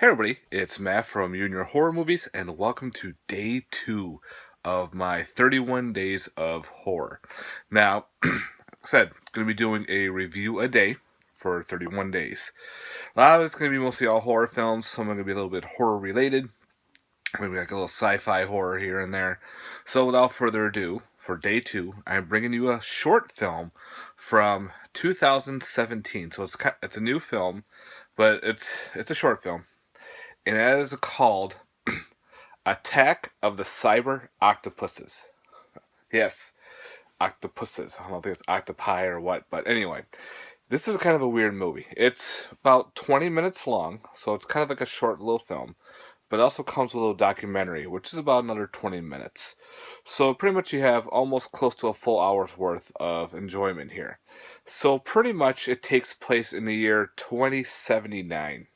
Hey everybody, it's Matt from You and Your Horror Movies, and welcome to day 2 of my 31 Days of Horror. Now, like I said, going to be doing a review a day for 31 days. A lot of it's going to be mostly all horror films, some are going to be a little bit horror related, maybe like a little sci-fi horror here and there. So without further ado, for day 2, I'm bringing you a short film from 2017. So it's a new film, but it's a short film, and that is called Attack of the Cyber Octopuses. Yes, octopuses. I don't think it's octopi or what, but anyway, this is kind of a weird movie. It's about 20 minutes long, so it's kind of like a short little film, but it also comes with a little documentary, which is about another 20 minutes. So pretty much you have almost close to a full hour's worth of enjoyment here. So pretty much it takes place in the year 2079.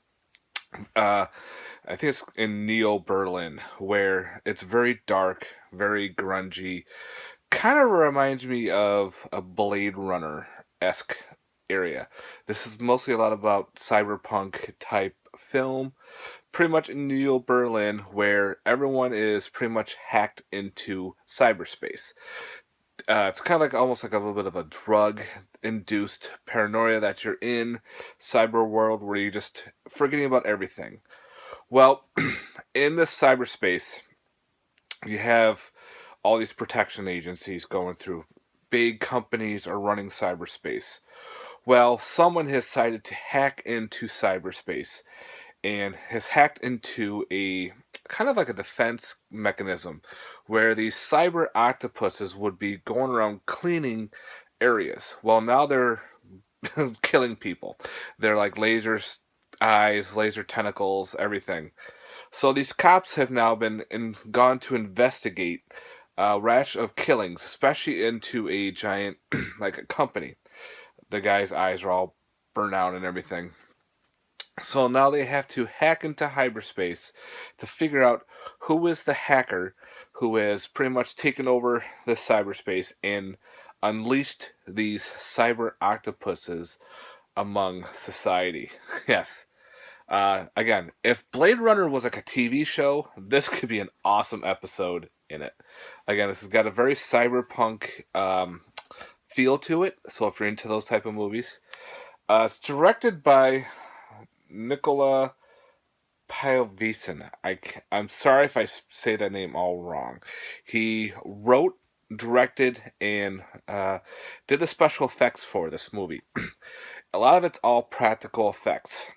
Uh, I think it's in Neo Berlin, where it's very dark, very grungy. Kind of reminds me of a Blade Runner esque area. This is mostly a lot about cyberpunk type film. Pretty much in Neo Berlin, where everyone is pretty much hacked into cyberspace. It's kind of like almost like a little bit of a drug induced paranoia that you're in cyber world where you're just forgetting about everything. Well, in this cyberspace, you have all these protection agencies going through. Big companies are running cyberspace. Well, someone has decided to hack into cyberspace and has hacked into a kind of like a defense mechanism where these cyber octopuses would be going around cleaning areas. Well, now they're killing people. They're like lasers, eyes, laser tentacles, everything. So these cops have now gone to investigate a rash of killings, especially into a giant like a company. The guy's eyes are all burnt out and everything. So now they have to hack into hyperspace to figure out who is the hacker who has pretty much taken over the cyberspace and unleashed these cyber octopuses among society. Yes. Again, if Blade Runner was like a TV show, this could be an awesome episode in it. Again, this has got a very cyberpunk feel to it, so if you're into those type of movies. It's directed by Nicola Pavesen. I'm sorry if I say that name all wrong. He wrote, directed, and did the special effects for this movie. A lot of it's all practical effects.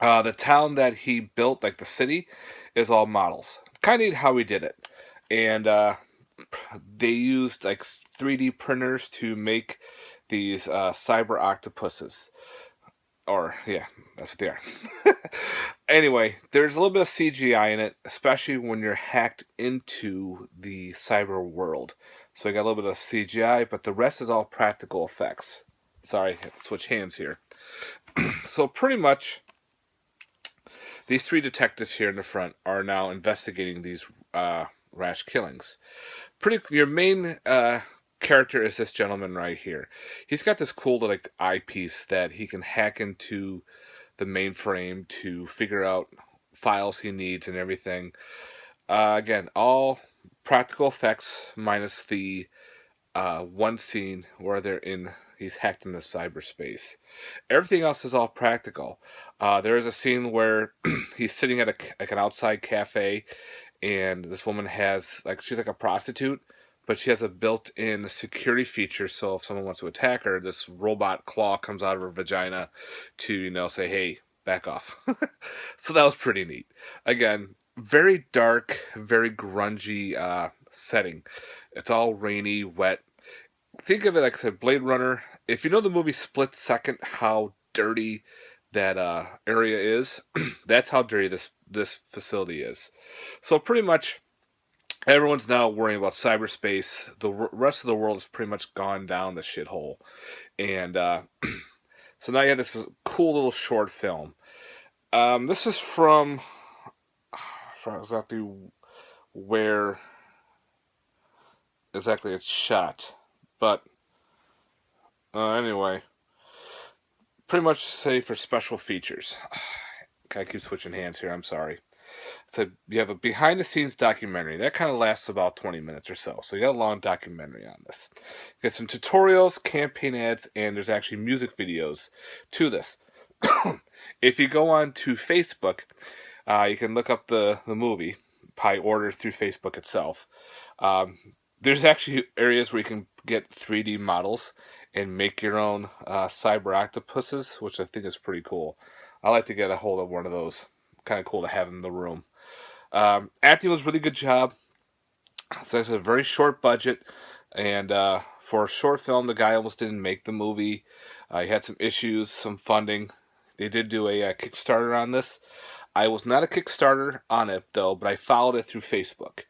The town that he built, like the city, is all models. Kind of neat how he did it. And they used like 3D printers to make these cyber octopuses. Or, yeah, that's what they are. Anyway, there's a little bit of CGI in it, especially when you're hacked into the cyber world. So I got a little bit of CGI, but the rest is all practical effects. Sorry, I have to switch hands here. So pretty much, these 3 detectives here in the front are now investigating these rash killings. Your main character is this gentleman right here. He's got this cool like eyepiece that he can hack into the mainframe to figure out files he needs and everything. Again, all practical effects minus the one scene where he's hacked in the cyberspace. Everything else is all practical. There is a scene where he's sitting at an outside cafe, and this woman she's like a prostitute, but she has a built-in security feature. So if someone wants to attack her, this robot claw comes out of her vagina to say, "Hey, back off." So that was pretty neat. Again, very dark, very grungy setting. It's all rainy, wet. Think of it like I said, Blade Runner. If you know the movie Split Second, how dirty that area is, that's how dirty this facility is. So pretty much, everyone's now worrying about cyberspace. The rest of the world has pretty much gone down the shithole, and so now you have this cool little short film. This is from I forgot exactly where exactly it's shot, but anyway, pretty much say for special features. I keep switching hands here. I'm sorry. So you have a behind the scenes documentary that kind of lasts about 20 minutes or so. So you got a long documentary on this. You got some tutorials, campaign ads, and there's actually music videos to this. If you go on to Facebook, you can look up the movie, probably order through Facebook itself. Um, there's actually areas where you can get 3D models and make your own Cyber Octopuses, which I think is pretty cool. I like to get a hold of one of those. Kind of cool to have in the room. Acting was a really good job. So it's a very short budget, and for a short film, the guy almost didn't make the movie. He had some issues, some funding. They did do a Kickstarter on this. I was not a Kickstarter on it though, but I followed it through Facebook.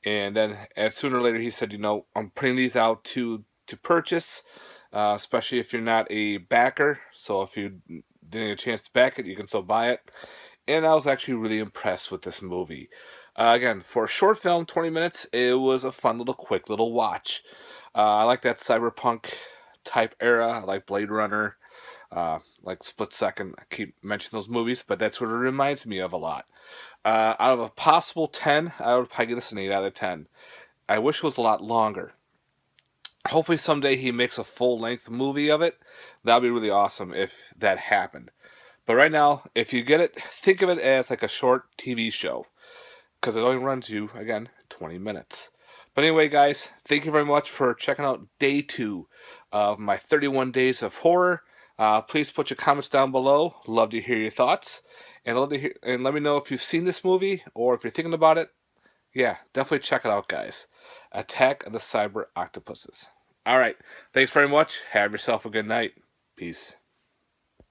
And then, and sooner or later, he said, I'm putting these out to purchase, especially if you're not a backer. So if you didn't get a chance to back it, you can still buy it. And I was actually really impressed with this movie. Again, for a short film, 20 minutes, it was a fun little, quick little watch. I like that cyberpunk type era. I like Blade Runner, like Split Second. I keep mentioning those movies, but that's what it reminds me of a lot. Out of a possible 10, I would probably give this an 8 out of 10. I wish it was a lot longer. Hopefully someday he makes a full-length movie of it. That would be really awesome if that happened. But right now, if you get it, think of it as like a short TV show. Because it only runs you, again, 20 minutes. But anyway, guys, thank you very much for checking out day 2 of my 31 days of horror. Please put your comments down below. Love to hear your thoughts. And let me know if you've seen this movie or if you're thinking about it. Yeah, definitely check it out, guys. Attack of the Cyber Octopuses. All right. Thanks very much. Have yourself a good night. Peace.